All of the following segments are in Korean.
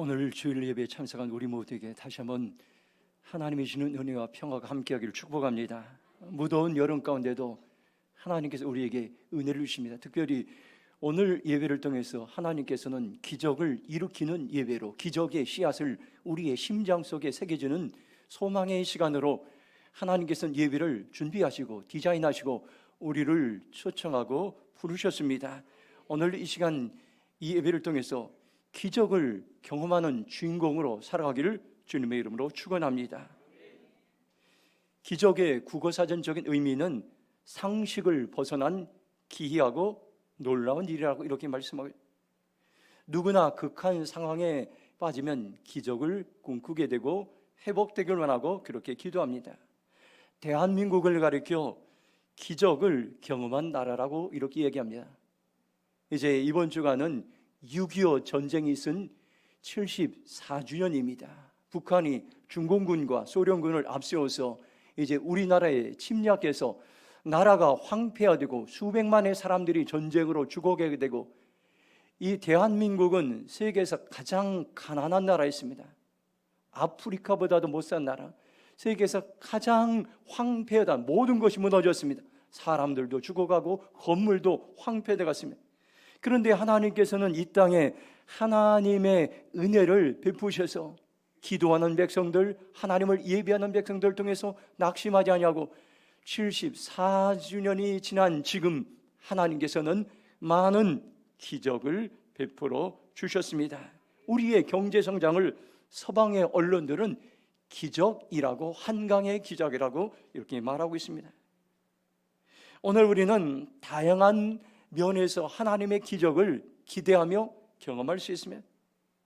오늘 주일 예배에 참석한 우리 모두에게 다시 한번 하나님이 주시는 은혜와 평화가 함께하기를 축복합니다. 무더운 여름 가운데도 하나님께서 우리에게 은혜를 주십니다. 특별히 오늘 예배를 통해서 하나님께서는 기적을 일으키는 예배로 기적의 씨앗을 우리의 심장 속에 새겨주는 소망의 시간으로 하나님께서는 예배를 준비하시고 디자인하시고 우리를 초청하고 부르셨습니다. 오늘 이 시간 이 예배를 통해서 기적을 경험하는 주인공으로 살아가기를 주님의 이름으로 축원합니다. 기적의 국어사전적인 의미는 상식을 벗어난 기이하고 놀라운 일이라고 이렇게 말씀하고, 누구나 극한 상황에 빠지면 기적을 꿈꾸게 되고 회복되기를 원하고 그렇게 기도합니다. 대한민국을 가리켜 기적을 경험한 나라라고 이렇게 얘기합니다. 이제 이번 주간은 6.25 전쟁이 있은 74주년입니다. 북한이 중공군과 소련군을 앞세워서 이제 우리나라에 침략해서 나라가 황폐화되고 수백만의 사람들이 전쟁으로 죽어가게 되고, 이 대한민국은 세계에서 가장 가난한 나라였습니다. 아프리카보다도 못 산 나라, 세계에서 가장 황폐하다, 모든 것이 무너졌습니다. 사람들도 죽어가고 건물도 황폐되어 갔습니다. 그런데 하나님께서는 이 땅에 하나님의 은혜를 베푸셔서 기도하는 백성들, 하나님을 예배하는 백성들 통해서 낙심하지 아니하고 74주년이 지난 지금 하나님께서는 많은 기적을 베풀어 주셨습니다. 우리의 경제 성장을 서방의 언론들은 기적이라고, 한강의 기적이라고 이렇게 말하고 있습니다. 오늘 우리는 다양한 면에서 하나님의 기적을 기대하며 경험할 수 있으며,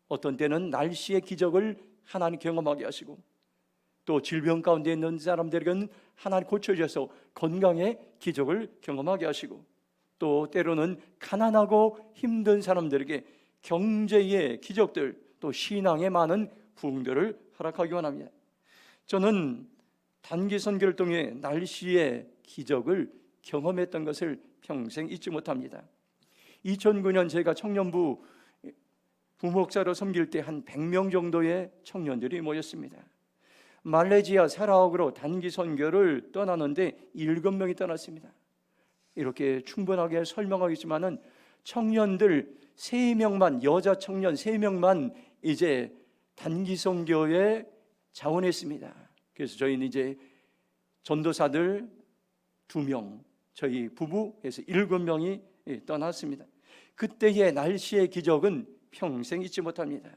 어떤 때는 날씨의 기적을 하나님 경험하게 하시고, 또 질병 가운데 있는 사람들에게는 하나님 고쳐주셔서 건강의 기적을 경험하게 하시고, 또 때로는 가난하고 힘든 사람들에게 경제의 기적들, 또 신앙의 많은 부흥들을 허락하기 원합니다. 저는 단기 선교를 통해 날씨의 기적을 경험했던 것을 평생 잊지 못합니다. 2009년 제가 청년부 부목사로 섬길 때 한 100명 정도의 청년들이 모였습니다. 말레이시아 사라와크로 단기 선교를 떠나는데 7명이 떠났습니다. 이렇게 충분하게 설명하겠지만은 청년들 3명만, 여자 청년 3명만 이제 단기 선교에 자원했습니다. 그래서 저희는 이제 전도사들 2명, 저희 부부에서 7명이 떠났습니다. 그때의 날씨의 기적은 평생 잊지 못합니다.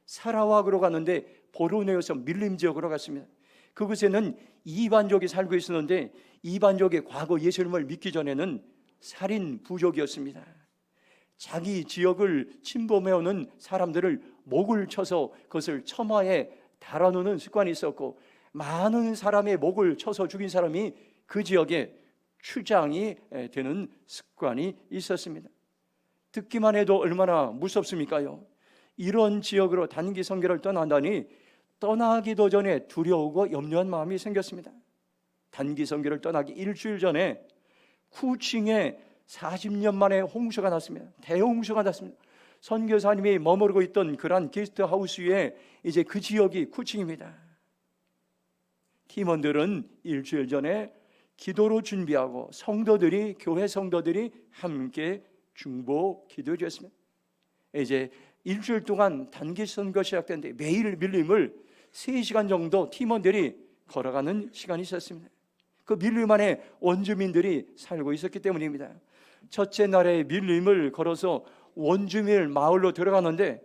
사라와크로 가는데 보르네오에서 밀림 지역으로 갔습니다. 그곳에는 이반족이 살고 있었는데, 이반족의 과거 예수님을 믿기 전에는 살인 부족이었습니다. 자기 지역을 침범해오는 사람들을 목을 쳐서 그것을 처마에 달아놓는 습관이 있었고, 많은 사람의 목을 쳐서 죽인 사람이 그 지역에 추장이 되는 습관이 있었습니다. 듣기만 해도 얼마나 무섭습니까요? 이런 지역으로 단기 선교를 떠난다니 떠나기도 전에 두려우고 염려한 마음이 생겼습니다. 단기 선교를 떠나기 일주일 전에 쿠칭에 40년 만에 홍수가 났습니다. 대홍수가 났습니다. 선교사님이 머무르고 있던 그런 게스트하우스에 이제 그 지역이 쿠칭입니다. 팀원들은 일주일 전에 기도로 준비하고 성도들이, 교회 성도들이 함께 중보 기도해 주었습니다. 이제 일주일 동안 단기 선거 시작됐는데 매일 밀림을 3시간 정도 팀원들이 걸어가는 시간이 있었습니다. 그 밀림 안에 원주민들이 살고 있었기 때문입니다. 첫째 날에 밀림을 걸어서 원주민 마을로 들어가는데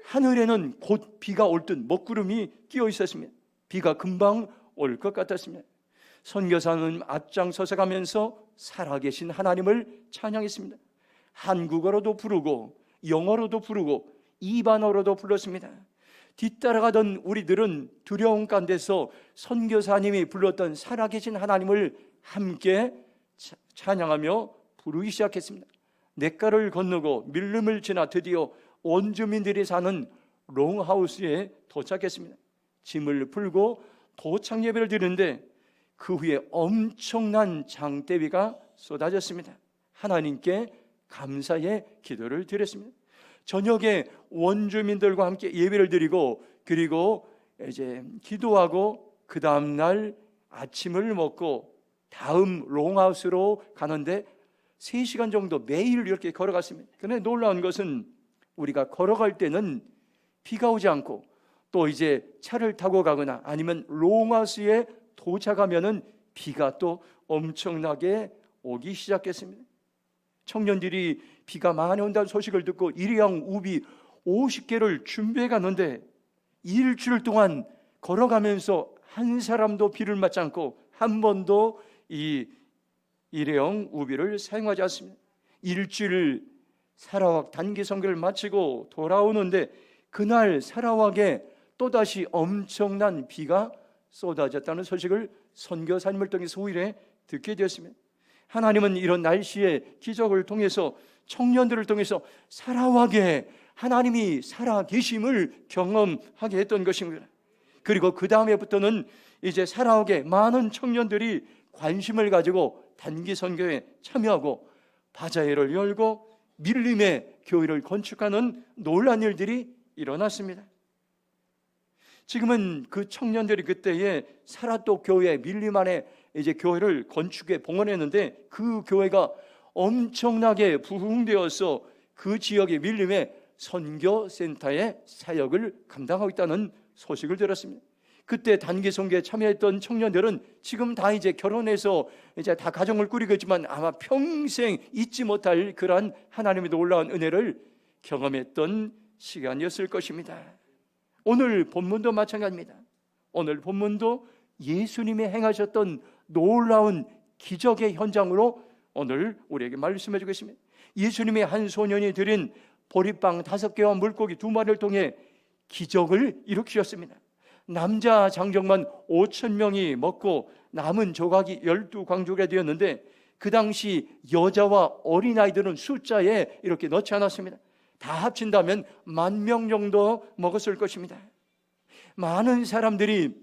하늘에는 곧 비가 올 듯 먹구름이 끼어 있었습니다. 비가 금방 올 것 같았습니다. 선교사는 앞장서서 가면서 살아계신 하나님을 찬양했습니다. 한국어로도 부르고 영어로도 부르고 이반어로도 불렀습니다. 뒤따라가던 우리들은 두려움 가운데서 선교사님이 불렀던 살아계신 하나님을 함께 찬양하며 부르기 시작했습니다. 냇가를 건너고 밀림을 지나 드디어 원주민들이 사는 롱하우스에 도착했습니다. 짐을 풀고 도착 예배를 드리는데 그 후에 엄청난 장대비가 쏟아졌습니다. 하나님께 감사의 기도를 드렸습니다. 저녁에 원주민들과 함께 예배를 드리고 그리고 이제 기도하고 그 다음 날 아침을 먹고 다음 롱하우스로 가는데 3시간 정도 매일 이렇게 걸어갔습니다. 그런데 놀라운 것은 우리가 걸어갈 때는 비가 오지 않고 또 이제 차를 타고 가거나 아니면 롱하우스에 도착하면은 비가 또 엄청나게 오기 시작했습니다. 청년들이 비가 많이 온다는 소식을 듣고 일회용 우비 50개를 준비해 갔는데 일주일 동안 걸어가면서 한 사람도 비를 맞지 않고 한 번도 이 일회용 우비를 사용하지 않습니다. 일주일 사라왁 단기 선교를 마치고 돌아오는데 그날 사라왁에 또다시 엄청난 비가 쏟아졌다는 소식을 선교사님을 통해서 후일에 듣게 되었습니다. 하나님은 이런 날씨의 기적을 통해서 청년들을 통해서 사라왁에 하나님이 살아계심을 경험하게 했던 것입니다. 그리고 그 다음에부터는 이제 사라왁에 많은 청년들이 관심을 가지고 단기 선교에 참여하고 바자회를 열고 밀림의 교회를 건축하는 놀라운 일들이 일어났습니다. 지금은 그 청년들이 그때에 사라또 교회 밀림 안에 이제 교회를 건축에 봉헌했는데 그 교회가 엄청나게 부흥되어서 그 지역의 밀림의 선교센터의 사역을 감당하고 있다는 소식을 들었습니다. 그때 단기 선교에 참여했던 청년들은 지금 다 이제 결혼해서 이제 다 가정을 꾸리고 있지만 아마 평생 잊지 못할 그러한 하나님의 놀라운 은혜를 경험했던 시간이었을 것입니다. 오늘 본문도 마찬가지입니다. 오늘 본문도 예수님이 행하셨던 놀라운 기적의 현장으로 오늘 우리에게 말씀해 주겠습니다. 예수님의 한 소년이 드린 보리빵 5개와 물고기 2마리를 통해 기적을 일으키셨습니다. 남자 장정만 5,000명이 먹고 남은 조각이 12광주가 되었는데 그 당시 여자와 어린아이들은 숫자에 이렇게 넣지 않았습니다. 다 합친다면 10,000명 정도 먹었을 것입니다. 많은 사람들이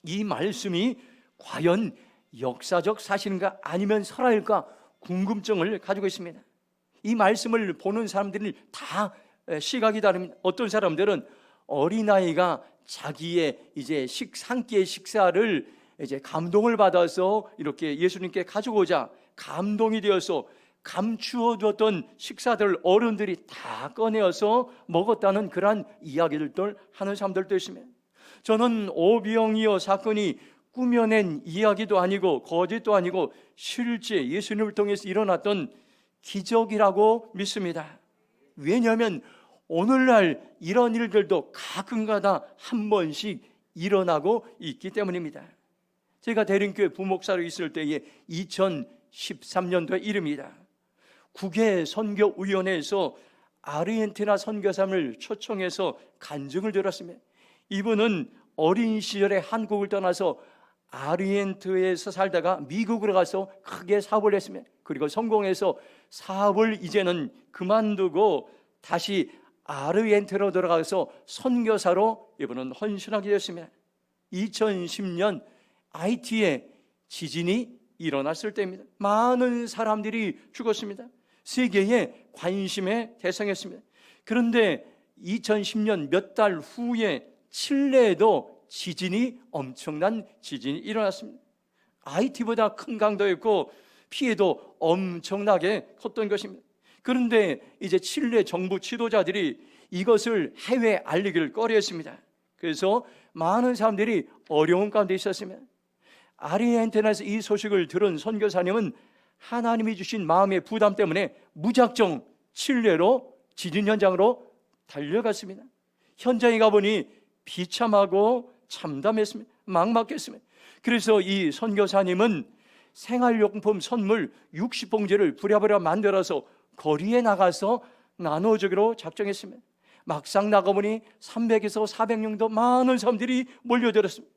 이 말씀이 과연 역사적 사실인가 아니면 설화일까 궁금증을 가지고 있습니다. 이 말씀을 보는 사람들이 다 시각이 다릅니다. 어떤 사람들은 어린아이가 자기의 이제 한 끼의 식사를 이제 감동을 받아서 이렇게 예수님께 가져오자 감동이 되어서 감추어뒀던 식사들 어른들이 다 꺼내어서 먹었다는 그러한 이야기들을 하는 사람들도 있습니다. 저는 오병이어 사건이 꾸며낸 이야기도 아니고 거짓도 아니고 실제 예수님을 통해서 일어났던 기적이라고 믿습니다. 왜냐하면 오늘날 이런 일들도 가끔가다 한 번씩 일어나고 있기 때문입니다. 제가 대림교회 부목사로 있을 때에 2013년도의 일입니다. 국외 선교위원회에서 아르헨티나 선교사님을 초청해서 간증을 들었습니다. 이분은 어린 시절에 한국을 떠나서 아르헨티나에서 살다가 미국으로 가서 크게 사업을 했습니다. 그리고 성공해서 사업을 이제는 그만두고 다시 아르헨티나로 들어가서 선교사로 이분은 헌신하게 되었습니다. 2010년 하이티에 지진이 일어났을 때입니다. 많은 사람들이 죽었습니다. 세계의 관심의 대상이었습니다. 그런데 2010년 몇 달 후에 칠레에도 지진이 엄청난 지진이 일어났습니다. 하이티보다 큰 강도였고 피해도 엄청나게 컸던 것입니다. 그런데 이제 칠레 정부 지도자들이 이것을 해외에 알리기를 꺼려했습니다. 그래서 많은 사람들이 어려운 가운데 있었습니다. 아르헨티나에서 이 소식을 들은 선교사님은 하나님이 주신 마음의 부담 때문에 무작정 칠레로 지진 현장으로 달려갔습니다. 현장에 가보니 비참하고 참담했습니다. 막막했습니다. 그래서 이 선교사님은 생활용품 선물 60봉지를 부랴부랴 만들어서 거리에 나가서 나눠주기로 작정했습니다. 막상 나가보니 300에서 400명도 많은 사람들이 몰려들었습니다.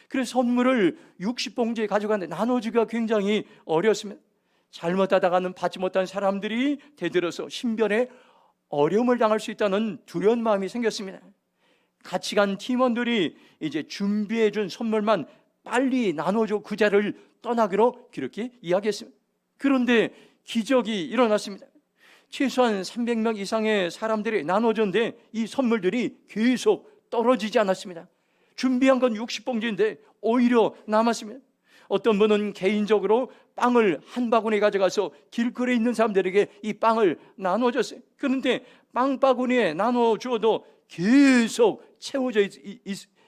그래서 선물을 60봉지에 가져가는데 나눠주기가 굉장히 어려웠습니다. 잘못하다가는 받지 못한 사람들이 대들어서 신변에 어려움을 당할 수 있다는 두려운 마음이 생겼습니다. 같이 간 팀원들이 이제 준비해 준 선물만 빨리 나눠줘 그 자리를 떠나기로 그렇게 이야기했습니다. 그런데 기적이 일어났습니다. 최소한 300명 이상의 사람들이 나눠줬는데 이 선물들이 계속 떨어지지 않았습니다. 준비한 건 60봉지인데 오히려 남았습니다. 어떤 분은 개인적으로 빵을 한 바구니 가져가서 길거리에 있는 사람들에게 이 빵을 나눠줬어요. 그런데 빵 바구니에 나눠주어도 계속 채워져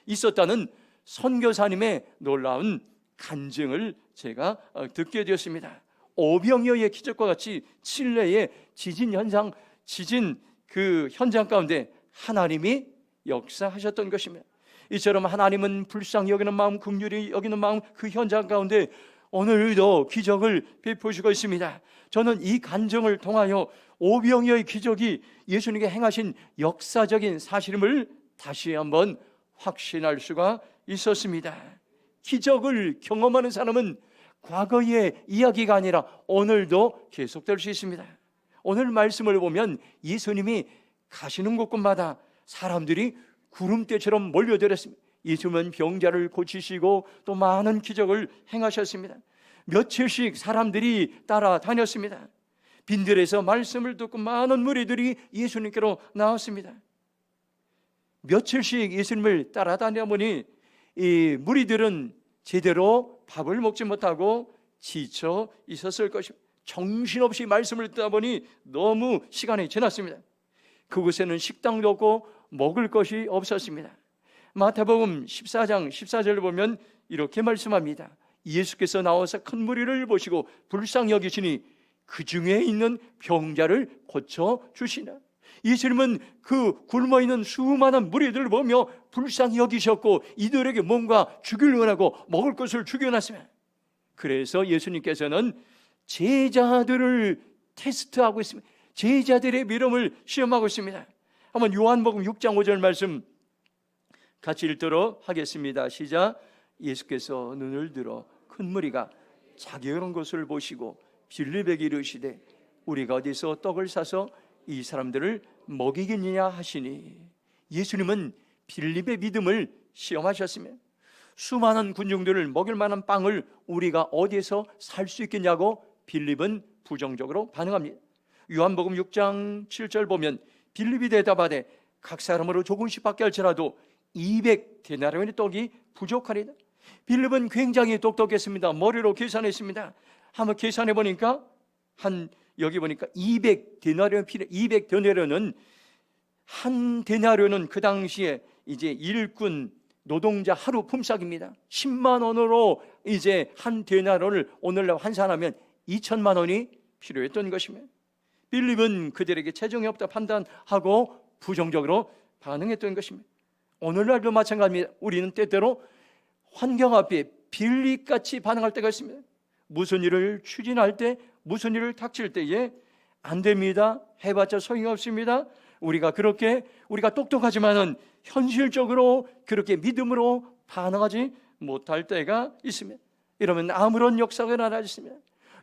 있었다는 선교사님의 놀라운 간증을 제가 듣게 되었습니다. 오병이어의 기적과 같이 칠레의 지진 그 현장 가운데 하나님이 역사하셨던 것입니다. 이처럼 하나님은 불쌍히 여기는 마음, 긍휼히 여기는 마음, 그 현장 가운데 오늘도 기적을 베푸시고 있습니다. 저는 이 간증을 통하여 오병이어의 기적이 예수님께 행하신 역사적인 사실임을 다시 한번 확신할 수가 있었습니다. 기적을 경험하는 사람은 과거의 이야기가 아니라 오늘도 계속될 수 있습니다. 오늘 말씀을 보면 예수님이 가시는 곳곳마다 사람들이 구름대처럼 몰려들었습니다. 예수님은 병자를 고치시고 또 많은 기적을 행하셨습니다. 며칠씩 사람들이 따라다녔습니다. 빈들에서 말씀을 듣고 많은 무리들이 예수님께로 나왔습니다. 며칠씩 예수님을 따라다니다 보니 이 무리들은 제대로 밥을 먹지 못하고 지쳐 있었을 것입니다. 정신없이 말씀을 듣다 보니 너무 시간이 지났습니다. 그곳에는 식당도 없고 먹을 것이 없었습니다. 마태복음 14장 14절을 보면 이렇게 말씀합니다. 예수께서 나와서 큰 무리를 보시고 불쌍히 여기시니 그 중에 있는 병자를 고쳐주시나. 예수님은 그 굶어있는 수많은 무리들을 보며 불쌍히 여기셨고 이들에게 뭔가 주기를 원하고 먹을 것을 죽여놨습니다. 그래서 예수님께서는 제자들을 테스트하고 있습니다. 제자들의 믿음을 시험하고 있습니다. 한번 요한복음 6장 5절 말씀 같이 읽도록 하겠습니다. 시작. 예수께서 눈을 들어 큰 무리가 자기 오는 것을 보시고 빌립에게 이르시되 우리가 어디서 떡을 사서 이 사람들을 먹이겠느냐 하시니. 예수님은 빌립의 믿음을 시험하셨으며 수많은 군중들을 먹일 만한 빵을 우리가 어디에서 살 수 있겠냐고 빌립은 부정적으로 반응합니다. 요한복음 6장 7절 보면 빌립이 대답하되 각 사람으로 조금씩 받게 할지라도 200데나리온의 떡이 부족하리다. 빌립은 굉장히 똑똑했습니다. 머리로 계산했습니다. 한번 계산해 보니까 여기 보니까 200데나리온 필요. 200데나리온은 한 데나리온은 그 당시에 이제 일꾼 노동자 하루 품삯입니다. 10만 원으로 이제 한 데나리온을 오늘날 환산하면 2천만 원이 필요했던 것입니다. 빌립은 그들에게 재정이 없다 판단하고 부정적으로 반응했던 것입니다. 오늘날도 마찬가지입니다. 우리는 때때로 환경 앞에 빌립같이 반응할 때가 있습니다. 무슨 일을 추진할 때, 무슨 일을 닥칠 때에 안 됩니다. 해봤자 소용이 없습니다. 우리가 똑똑하지만은 현실적으로 그렇게 믿음으로 반응하지 못할 때가 있습니다. 이러면 아무런 역사가 일어나지 않습니다.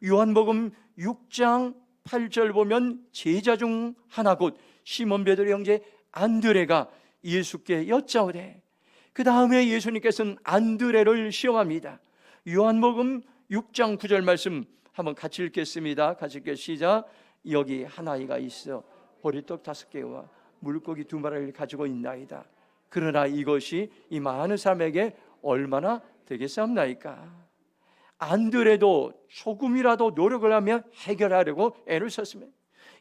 요한복음 6장 8절 보면 제자 중 하나 곧 시몬 베드로의 형제 안드레가 예수께 여짜오되, 그 다음에 예수님께서는 안드레를 시험합니다. 요한복음 6장 9절 말씀 한번 같이 읽겠습니다. 같이 읽겠습니다. 시작. 여기 한 아이가 있어 보리떡 5개와 물고기 2마리를 가지고 있나이다. 그러나 이것이 이 많은 사람에게 얼마나 되겠사옵나이까. 안드레도 조금이라도 노력을 하며 해결하려고 애를 썼습니다.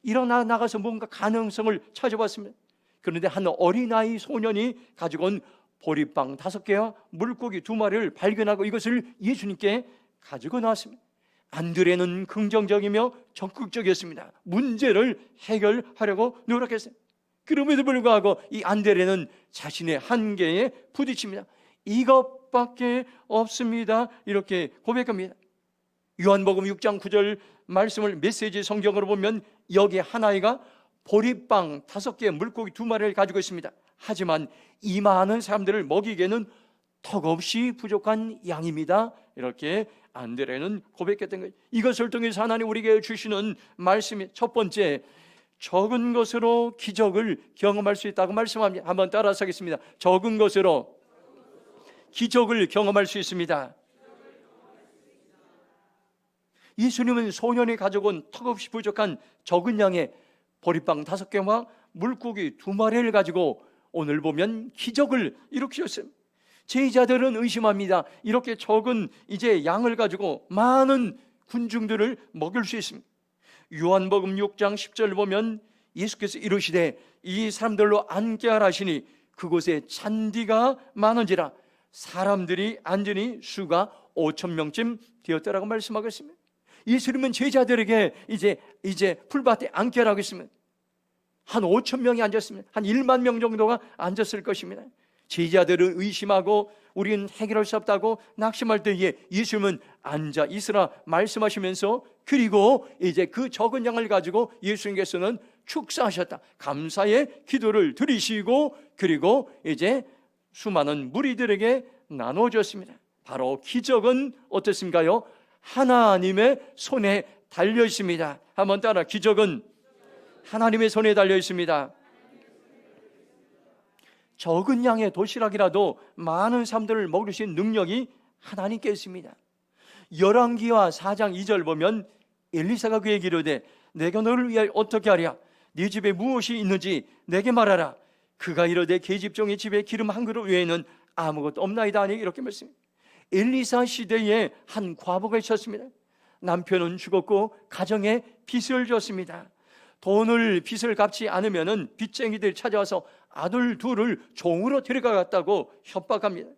일어나 나가서 뭔가 가능성을 찾아봤습니다. 그런데 한 어린아이 소년이 가지고 온 보리빵 5개와 물고기 2마리를 발견하고 이것을 예수님께 가지고 나왔습니다. 안드레는 긍정적이며 적극적이었습니다. 문제를 해결하려고 노력했어요. 그럼에도 불구하고 이 안드레는 자신의 한계에 부딪힙니다. 이것밖에 없습니다. 이렇게 고백합니다. 요한복음 6장 9절 말씀을 메시지 성경으로 보면 여기 한 아이가 보리빵 5개, 물고기 2마리를 가지고 있습니다. 하지만 이 많은 사람들을 먹이기에는 턱없이 부족한 양입니다. 이렇게 안드레는 고백했던 거예요. 이것을 통해서 하나님 우리에게 주시는 말씀이 첫 번째, 적은 것으로 기적을 경험할 수 있다고 말씀합니다. 한번 따라서 하겠습니다. 적은 것으로 기적을 경험할 수 있습니다. 예수님은 소년이 가져온 턱없이 부족한 적은 양의 보리빵 5개와 물고기 2마리를 가지고 오늘 보면 기적을 일으키셨어요. 제자들은 의심합니다. 이렇게 적은 이제 양을 가지고 많은 군중들을 먹일 수 있습니다. 요한복음 6장 10절 보면 예수께서 이르시되 이 사람들로 앉게 하라 하시니 그곳에 잔디가 많은지라 사람들이 앉으니 수가 5,000명쯤 되었다라고 말씀하고 있습니다. 예수님은 제자들에게 이제 풀밭에 앉게 하라고 했습니다. 한 5,000명이 앉았습니다. 한 1만 명 정도가 앉았을 것입니다. 제자들은 의심하고 우리는 해결할 수 없다고 낙심할 때에 예수님은 앉아 있으라 말씀하시면서, 그리고 이제 그 적은 양을 가지고 예수님께서는 축사하셨다. 감사의 기도를 드리시고 그리고 이제 수많은 무리들에게 나눠줬습니다. 바로 기적은 어떻습니까요? 하나님의 손에 달려 있습니다. 한번 따라, 기적은 하나님의 손에 달려 있습니다. 적은 양의 도시락이라도 많은 사람들을 먹일 수 있는 능력이 하나님께 있습니다. 열왕기하 4장 2절 보면 엘리사가 그에게 이르되 내가 너를 위하여 어떻게 하랴? 네 집에 무엇이 있는지 내게 말하라. 그가 이르되 계집종의 집에 기름 한 그릇 외에는 아무것도 없나이다 하니 이렇게 말씀합니다. 엘리사 시대에 한 과부가 있었습니다. 남편은 죽었고 가정에 빚을 졌습니다. 빚을 갚지 않으면 빚쟁이들이 찾아와서 아들 둘을 종으로 데려가겠다고 협박합니다.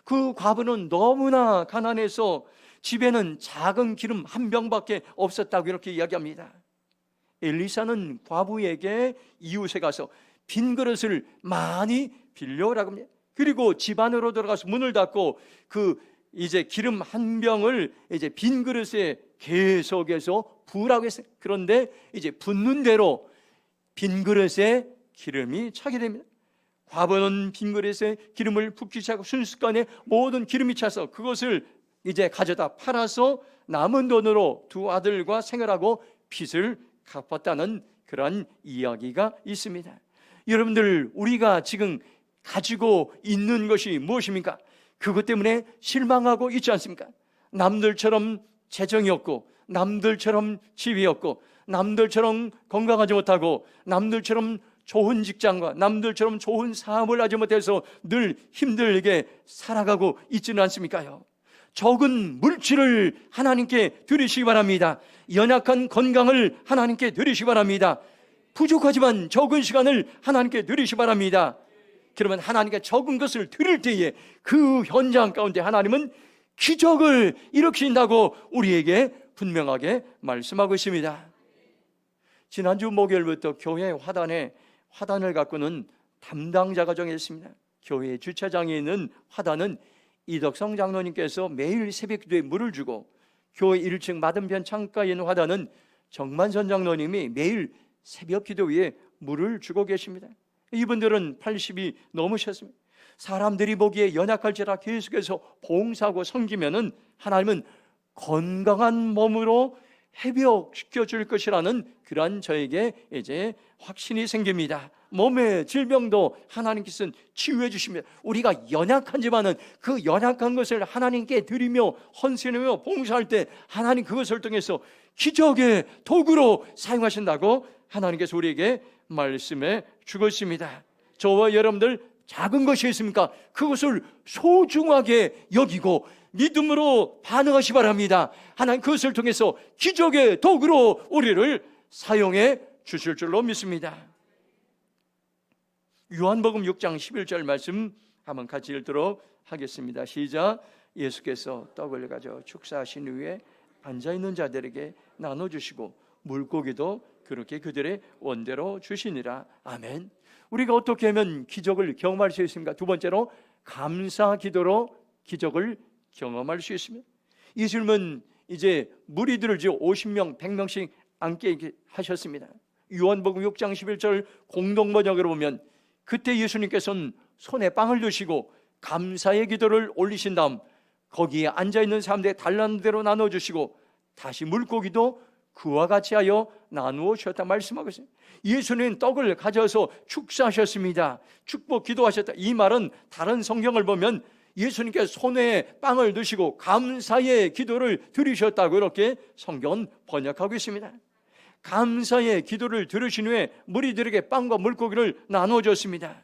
그 과부는 너무나 가난해서 집에는 작은 기름 한 병밖에 없었다고 이렇게 이야기합니다. 엘리사는 과부에게 이웃에 가서 빈 그릇을 많이 빌려오라고 합니다. 그리고 집 안으로 들어가서 문을 닫고 이제 기름 한 병을 이제 빈 그릇에 계속해서 부으라고 했어요. 그런데 이제 붓는 대로 빈 그릇에 기름이 차게 됩니다. 과부는 빈 그릇에 기름을 붓기 시작하고 순식간에 모든 기름이 차서 그것을 이제 가져다 팔아서 남은 돈으로 두 아들과 생활하고 빚을 갚았다는 그런 이야기가 있습니다. 여러분들, 우리가 지금 가지고 있는 것이 무엇입니까? 그것 때문에 실망하고 있지 않습니까? 남들처럼 재정이 없고, 남들처럼 집이 없고, 남들처럼 건강하지 못하고, 남들처럼 좋은 직장과 남들처럼 좋은 사업을 하지 못해서 늘 힘들게 살아가고 있지는 않습니까요? 적은 물질을 하나님께 드리시기 바랍니다. 연약한 건강을 하나님께 드리시기 바랍니다. 부족하지만 적은 시간을 하나님께 드리시기 바랍니다. 그러면 하나님께 적은 것을 드릴 때에 그 현장 가운데 하나님은 기적을 일으키신다고 우리에게 분명하게 말씀하고 있습니다. 지난주 목요일부터 교회 화단을 가꾸는 담당자가 정했습니다. 교회 주차장에 있는 화단은 이덕성 장로님께서 매일 새벽 기도에 물을 주고, 교회 1층 맞은편 창가에 있는 화단은 정만선 장로님이 매일 새벽 기도에 물을 주고 계십니다. 이분들은 80이 넘으셨습니다. 사람들이 보기에 연약할지라 계속해서 봉사하고 섬기면은 하나님은 건강한 몸으로 회복시켜 줄 것이라는 그러한 저에게 이제 확신이 생깁니다. 몸의 질병도 하나님께서는 치유해 주십니다. 우리가 연약한지만은 그 연약한 것을 하나님께 드리며 헌신하며 봉사할 때 하나님 그것을 통해서 기적의 도구로 사용하신다고 하나님께서 우리에게 말씀해 주고 있습니다. 저와 여러분들, 작은 것이 있습니까? 그것을 소중하게 여기고 믿음으로 반응하시 바랍니다. 하나님 그것을 통해서 기적의 도구로 우리를 사용해 주실 줄로 믿습니다. 요한복음 6장 11절 말씀 한번 같이 읽도록 하겠습니다. 시작. 예수께서 떡을 가져 축사하신 후에 앉아있는 자들에게 나눠주시고 물고기도 그렇게 그들의 원대로 주시니라. 아멘. 우리가 어떻게 하면 기적을 경험할 수 있습니까? 두 번째로 감사 기도로 기적을 경험할 수 있습니다. 예수님은 이제 무리들을 50명, 100명씩 앉게 하셨습니다. 요한복음 6장 11절 공동번역으로 보면 그때 예수님께서는 손에 빵을 드시고 감사의 기도를 올리신 다음 거기에 앉아있는 사람들의 달란트대로 나눠주시고 다시 물고기도 그와 같이 하여 나누어 주셨다 말씀하고 있습니다. 예수님은 떡을 가져서 축사하셨습니다. 축복 기도하셨다. 이 말은 다른 성경을 보면 예수님께서 손에 빵을 드시고 감사의 기도를 드리셨다고 이렇게 성경은 번역하고 있습니다. 감사의 기도를 들으신 후에 무리들에게 빵과 물고기를 나눠줬습니다.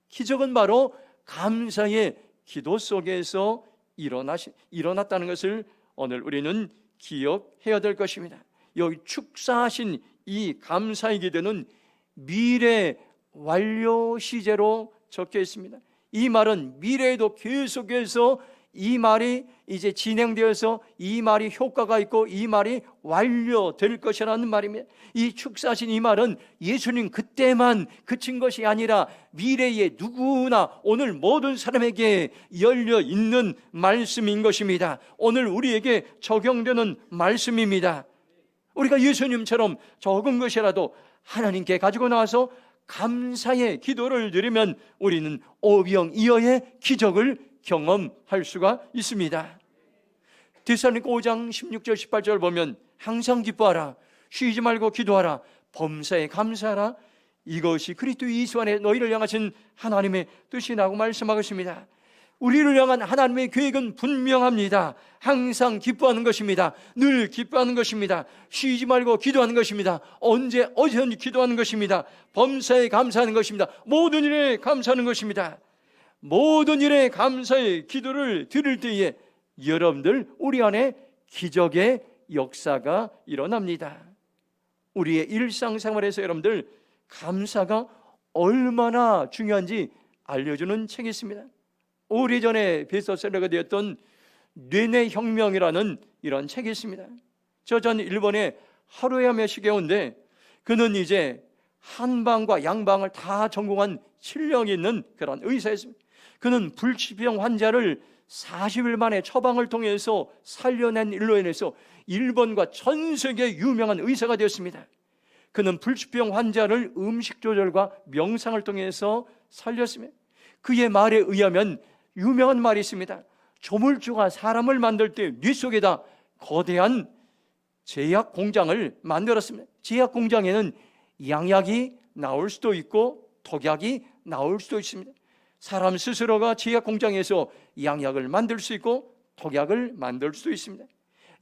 기적은 바로 감사의 기도 속에서 일어났다는 것을 오늘 우리는 기억해야 될 것입니다. 여기 축사하신 이 감사의 기도는 미래 완료 시제로 적혀 있습니다. 이 말은 미래에도 계속해서 이 말이 이제 진행되어서 이 말이 효과가 있고 이 말이 완료될 것이라는 말입니다. 이 축사하신 이 말은 예수님 그때만 그친 것이 아니라 미래에 누구나 오늘 모든 사람에게 열려 있는 말씀인 것입니다. 오늘 우리에게 적용되는 말씀입니다. 우리가 예수님처럼 적은 것이라도 하나님께 가지고 나와서 감사의 기도를 드리면 우리는 오병이어의 기적을 경험할 수가 있습니다. 데살로니가 5장 16절 18절 보면 항상 기뻐하라, 쉬지 말고 기도하라, 범사에 감사하라, 이것이 그리스도 예수 안에 너희를 향하신 하나님의 뜻이라고 말씀하고 있습니다. 우리를 향한 하나님의 계획은 분명합니다. 항상 기뻐하는 것입니다. 늘 기뻐하는 것입니다. 쉬지 말고 기도하는 것입니다. 어디든지 기도하는 것입니다. 범사에 감사하는 것입니다. 모든 일에 감사하는 것입니다. 모든 일에 감사의 기도를 드릴 때에 여러분들 우리 안에 기적의 역사가 일어납니다. 우리의 일상생활에서 여러분들 감사가 얼마나 중요한지 알려주는 책이 있습니다. 오래전에 베스트셀러가 되었던 뇌내 혁명이라는 이런 책이 있습니다. 전 일본에 하루에 한 몇씩 배우는데 그는 이제 한방과 양방을 다 전공한 실력이 있는 그런 의사였습니다. 그는 불치병 환자를 40일 만에 처방을 통해서 살려낸 일로 인해서 일본과 전 세계 유명한 의사가 되었습니다. 그는 불치병 환자를 음식 조절과 명상을 통해서 살렸습니다. 그의 말에 의하면 유명한 말이 있습니다. 조물주가 사람을 만들 때 뇌 속에다 거대한 제약 공장을 만들었습니다. 제약 공장에는 양약이 나올 수도 있고 독약이 나올 수도 있습니다. 사람 스스로가 제약 공장에서 양약을 만들 수 있고 독약을 만들 수도 있습니다.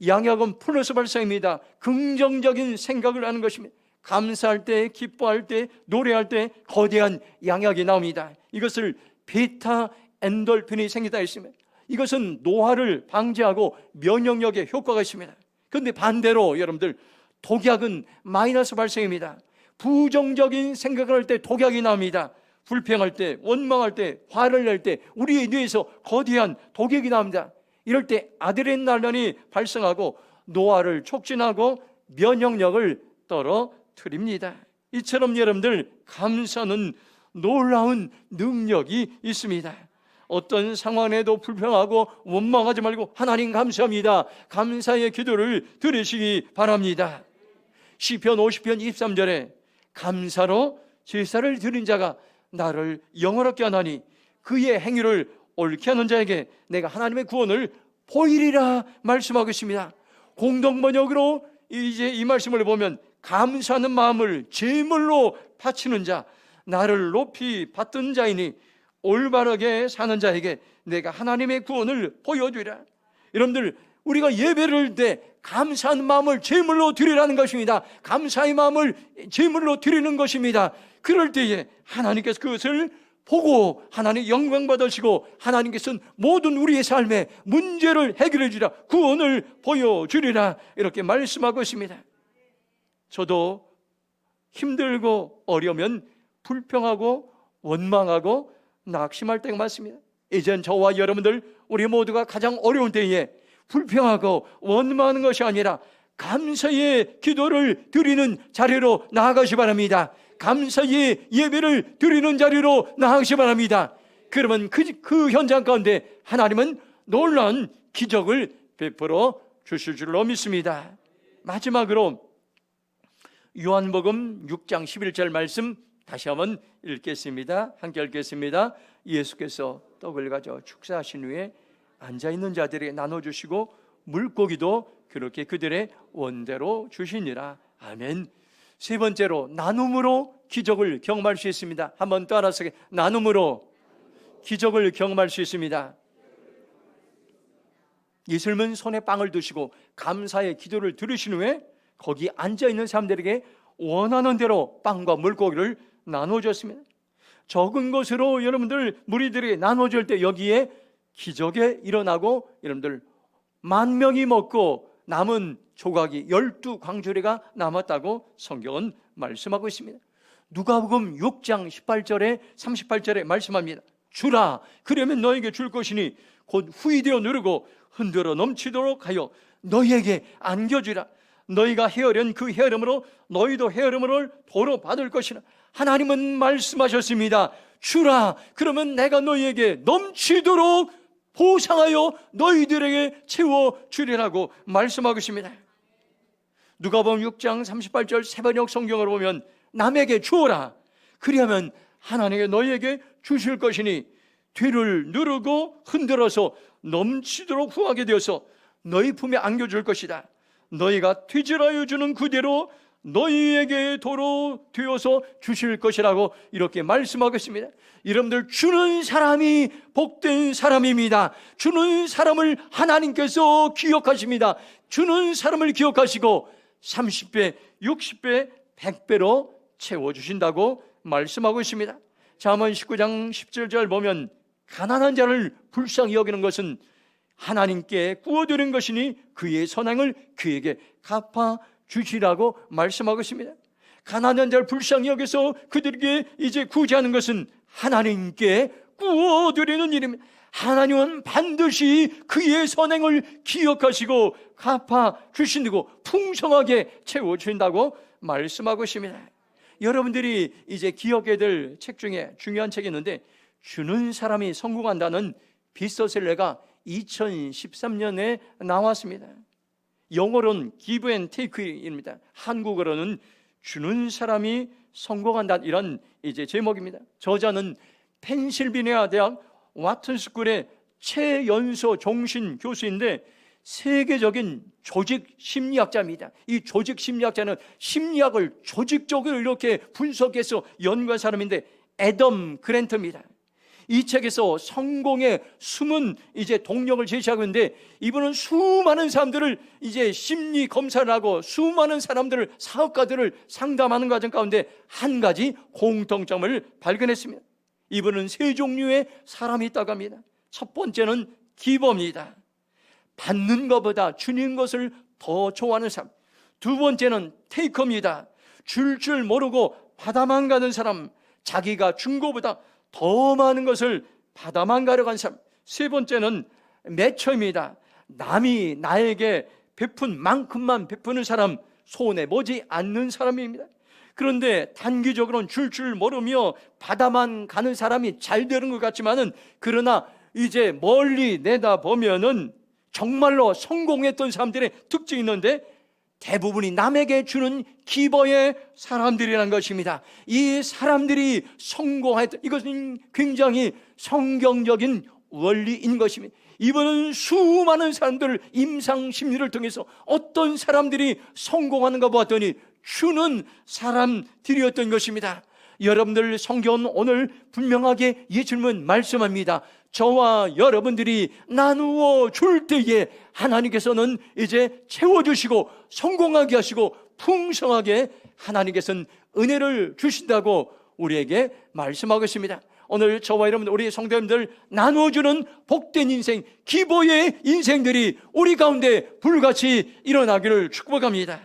양약은 플러스 발상입니다. 긍정적인 생각을 하는 것입니다. 감사할 때, 기뻐할 때, 노래할 때 거대한 양약이 나옵니다. 이것을 베타 엔돌핀이 생기다 했습니다. 이것은 노화를 방지하고 면역력에 효과가 있습니다. 그런데 반대로 여러분들 독약은 마이너스 발생입니다. 부정적인 생각을 할 때 독약이 나옵니다. 불평할 때, 원망할 때, 화를 낼 때 우리의 뇌에서 거대한 독약이 나옵니다. 이럴 때 아드레날린이 발생하고 노화를 촉진하고 면역력을 떨어뜨립니다. 이처럼 여러분들 감사는 놀라운 능력이 있습니다. 어떤 상황에도 불평하고 원망하지 말고 하나님 감사합니다. 감사의 기도를 드리시기 바랍니다. 시편 50편 23절에 감사로 제사를 드린 자가 나를 영원롭게 하나니 그의 행위를 옳게 하는 자에게 내가 하나님의 구원을 보이리라 말씀하고 있습니다. 공동번역으로 이제 이 말씀을 보면 감사하는 마음을 제물로 바치는 자, 나를 높이 받던 자이니 올바르게 사는 자에게 내가 하나님의 구원을 보여주리라. 여러분들 우리가 예배를 할 때 감사한 마음을 제물로 드리라는 것입니다. 감사의 마음을 제물로 드리는 것입니다. 그럴 때에 하나님께서 그것을 보고 하나님 영광 받으시고 하나님께서는 모든 우리의 삶의 문제를 해결해 주리라, 구원을 보여주리라 이렇게 말씀하고 있습니다. 저도 힘들고 어려우면 불평하고 원망하고 낙심할 때가 많습니다. 이젠 저와 여러분들 우리 모두가 가장 어려운 때에 불평하고 원망하는 것이 아니라 감사의 기도를 드리는 자리로 나아가시 바랍니다. 감사의 예배를 드리는 자리로 나아가시 바랍니다. 그러면 그 현장 가운데 하나님은 놀라운 기적을 베풀어 주실 줄로 믿습니다. 마지막으로 요한복음 6장 11절 말씀 다시 한번 읽겠습니다. 함께 읽겠습니다. 예수께서 떡을 가져 축사하신 후에 앉아있는 자들에게 나눠주시고 물고기도 그렇게 그들의 원대로 주시니라. 아멘. 세 번째로 나눔으로 기적을 경험할 수 있습니다. 한번 따라서 나눔으로 기적을 경험할 수 있습니다. 예수님은 손에 빵을 드시고 감사의 기도를 들으신 후에 거기 앉아있는 사람들에게 원하는 대로 빵과 물고기를 나눠줬습니다. 적은 것으로 여러분들 무리들에게 나눠줄 때 여기에 기적이 일어나고 여러분들 10,000명이 먹고 남은 조각이 12광주리가 남았다고 성경은 말씀하고 있습니다. 누가복음 6장 18절에 38절에 말씀합니다. 주라, 그러면 너에게 줄 것이니 곧 후이되어 누르고 흔들어 넘치도록 하여 너희에게 안겨주라. 너희가 헤아린 그 헤아림으로 너희도 헤아림을 도로 받을 것이라. 하나님은 말씀하셨습니다. 주라, 그러면 내가 너희에게 넘치도록 보상하여 너희들에게 채워주리라고 말씀하고 있습니다. 누가복음 6장 38절 세번역 성경을 보면 남에게 주어라, 그리하면 하나님께 너희에게 주실 것이니 뒤를 누르고 흔들어서 넘치도록 후하게 되어서 너희 품에 안겨줄 것이다. 너희가 뒤질하여 주는 그대로 너희에게 도로 되어서 주실 것이라고 이렇게 말씀하고 있습니다. 여러분들, 주는 사람이 복된 사람입니다. 주는 사람을 하나님께서 기억하십니다. 주는 사람을 기억하시고 30배, 60배, 100배로 채워주신다고 말씀하고 있습니다. 잠언 19장 17절 보면 가난한 자를 불쌍히 여기는 것은 하나님께 구워드린 것이니 그의 선행을 그에게 갚아주시라고 말씀하고 있습니다. 가난한 자를 불쌍히 여겨서 그들에게 이제 구제하는 것은 하나님께 구워드리는 일입니다. 하나님은 반드시 그의 선행을 기억하시고 갚아주신다고 풍성하게 채워주신다고 말씀하고 있습니다. 여러분들이 이제 기억해야 될 책 중에 중요한 책이 있는데 주는 사람이 성공한다는 비서셀러가 2013년에 나왔습니다. 영어로는 Give and Take입니다. 한국어로는 주는 사람이 성공한다, 이런 이제 제목입니다. 저자는 펜실베니아 대학 와튼스쿨의 최연소 종신 교수인데 세계적인 조직 심리학자입니다. 이 조직 심리학자는 심리학을 조직적으로 이렇게 분석해서 연구한 사람인데 애덤 그랜트입니다. 이 책에서 성공의 숨은 이제 동력을 제시하고 있는데 이분은 수많은 사람들을 이제 심리 검사를 하고 수많은 사람들을, 사업가들을 상담하는 과정 가운데 한 가지 공통점을 발견했습니다. 이분은 세 종류의 사람이 있다고 합니다. 첫 번째는 기버입니다. 받는 것보다 주는 것을 더 좋아하는 사람. 두 번째는 테이커입니다. 줄 줄 모르고 받아만 가는 사람. 자기가 준 것보다 더 많은 것을 받아만 가려고 하는 사람. 세 번째는 매처입니다. 남이 나에게 베푼 만큼만 베푸는 사람, 손해 보지 않는 사람입니다. 그런데 단기적으로는 줄 모르며 받아만 가는 사람이 잘 되는 것 같지만은, 그러나 이제 멀리 내다보면은 정말로 성공했던 사람들의 특징이 있는데 대부분이 남에게 주는 기버의 사람들이라는 것입니다. 이 사람들이 성공했던, 이것은 굉장히 성경적인 원리인 것입니다. 이번은 수많은 사람들 임상 심리를 통해서 어떤 사람들이 성공하는가 보았더니 주는 사람들이었던 것입니다. 여러분들, 성경은 오늘 분명하게 이 질문 말씀합니다. 저와 여러분들이 나누어 줄 때에 하나님께서는 이제 채워주시고 성공하게 하시고 풍성하게 하나님께서는 은혜를 주신다고 우리에게 말씀하고 있습니다. 오늘 저와 여러분, 우리 성도님들 나누어주는 복된 인생, 기보의 인생들이 우리 가운데 불같이 일어나기를 축복합니다.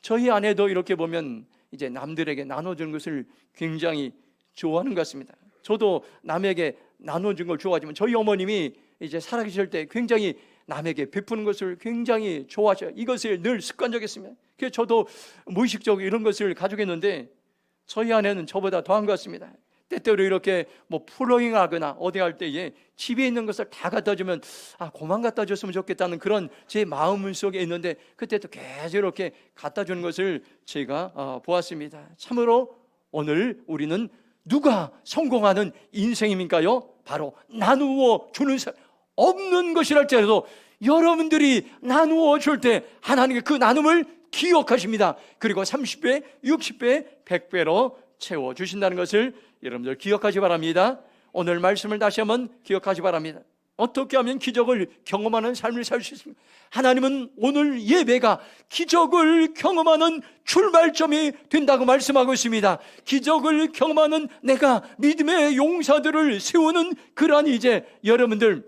저희 아내도 이렇게 보면 이제 남들에게 나눠주는 것을 굉장히 좋아하는 것 같습니다. 저도 남에게 나눠준 걸 좋아하지만 저희 어머님이 이제 살아계실 때 굉장히 남에게 베푸는 것을 굉장히 좋아하셔요. 이것을 늘 습관적이었습니다. 그래서 저도 무의식적으로 이런 것을 가지고 있는데 저희 아내는 저보다 더한 것 같습니다. 때때로 이렇게 플로잉하거나 어디 갈 때에 집에 있는 것을 다 갖다 주면 그만 갖다 줬으면 좋겠다는 그런 제 마음 속에 있는데 그때도 계속 이렇게 갖다 주는 것을 제가 보았습니다. 참으로 오늘 우리는 누가 성공하는 인생입니까요? 바로 나누어 주는 사람. 없는 것이랄지라도 여러분들이 나누어 줄 때 하나님께 그 나눔을 기억하십니다. 그리고 30배, 60배, 100배로 채워주신다는 것을 여러분들 기억하시 바랍니다. 오늘 말씀을 다시 한번 기억하시 바랍니다. 어떻게 하면 기적을 경험하는 삶을 살 수 있습니까? 하나님은 오늘 예배가 기적을 경험하는 출발점이 된다고 말씀하고 있습니다. 기적을 경험하는 내가 믿음의 용사들을 세우는 그러한 이제 여러분들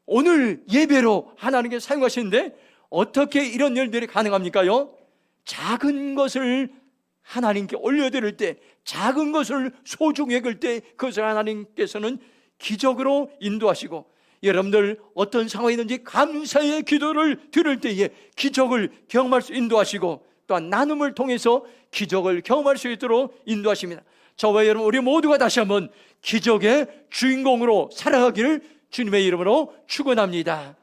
오늘 예배로 하나님께 사용하시는데 어떻게 이런 일들이 가능합니까요? 작은 것을 하나님께 올려드릴 때, 작은 것을 소중히 여길 때 그것을 하나님께서는 기적으로 인도하시고, 여러분들 어떤 상황이든지 감사의 기도를 드릴 때에 기적을 경험할 수 인도하시고, 또한 나눔을 통해서 기적을 경험할 수 있도록 인도하십니다. 저와 여러분 우리 모두가 다시 한번 기적의 주인공으로 살아가기를 주님의 이름으로 축원합니다.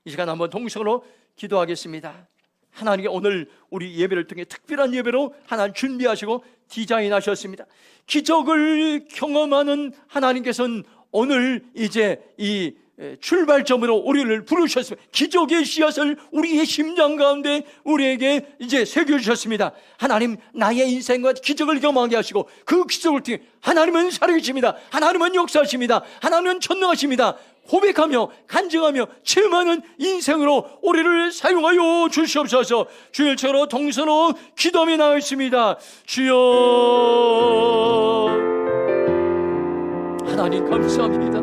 이 시간 한번 동성으로 기도하겠습니다. 하나님께 오늘 우리 예배를 통해 특별한 예배로 하나님 준비하시고 디자인하셨습니다. 기적을 경험하는 하나님께서는 오늘 이제 이 출발점으로 우리를 부르셨습니다. 기적의 씨앗을 우리의 심장 가운데 우리에게 이제 새겨주셨습니다. 하나님, 나의 인생과 기적을 경험하게 하시고 그 기적을 통해 하나님은 살아계십니다. 하나님은 역사하십니다. 하나님은 전능하십니다. 고백하며 간증하며 체험하는 인생으로 우리를 사용하여 주시옵소서. 주일처럼 동서로 기도하며 나가겠습니다. 주여, 하나님 감사합니다.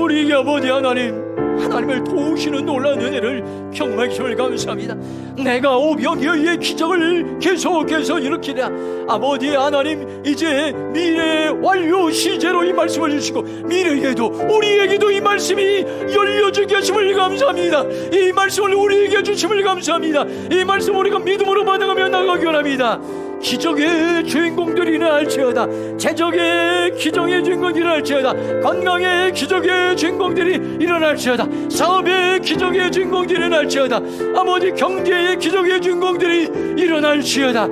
우리 아버지 하나님을 도우시는 놀라운 은혜를 경험하기 주를 감사합니다. 내가 오병이어의 기적을 계속해서 일으키랴. 아버지 하나님, 이제 미래 완료 시제로 이 말씀을 주시고 미래에도 우리에게도 이 말씀이 열려주게 하심을 감사합니다. 이 말씀을 우리에게 주심을 감사합니다. 이 말씀 우리가 믿음으로 받아가며 나가기 원합니다. 기적의 주인공들이 일어날지어다. 재적의 기적의 주인공들이 일어날지어다. 건강의 기적의 주인공들이 일어날지어다. 사업의 기적의 주인공들이 일어날지어다. 아버지 경제의 기적의 주인공들이 일어날지어다.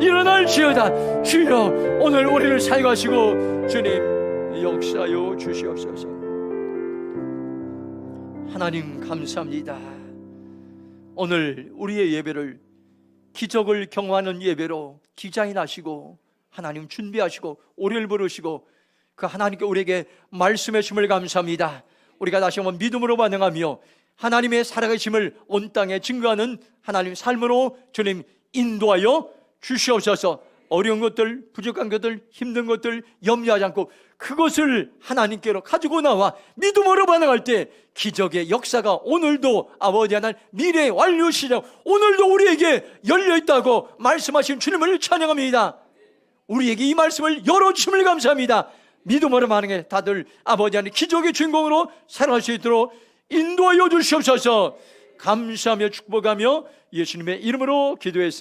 일어날지어다. 주여, 오늘 우리를 사용하시고 주님 역사하여 주시옵소서. 하나님 감사합니다. 오늘 우리의 예배를 기적을 경험하는 예배로 디자인하시고 하나님 준비하시고 오래를 부르시고 그 하나님께 우리에게 말씀해 주심을 감사합니다. 우리가 다시 한번 믿음으로 반응하며 하나님의 살아계심을 온 땅에 증거하는 하나님의 삶으로 주님 인도하여 주시옵소서. 어려운 것들, 부족한 것들, 힘든 것들 염려하지 않고 그것을 하나님께로 가지고 나와 믿음으로 반응할 때 기적의 역사가 오늘도 아버지 하나님 미래의 완료 시작 오늘도 우리에게 열려있다고 말씀하신 주님을 찬양합니다. 우리에게 이 말씀을 열어주심을 감사합니다. 믿음으로 반응해 다들 아버지 하나님 기적의 주인공으로 살아갈 수 있도록 인도하여 주시옵소서. 감사하며 축복하며 예수님의 이름으로 기도했습니다.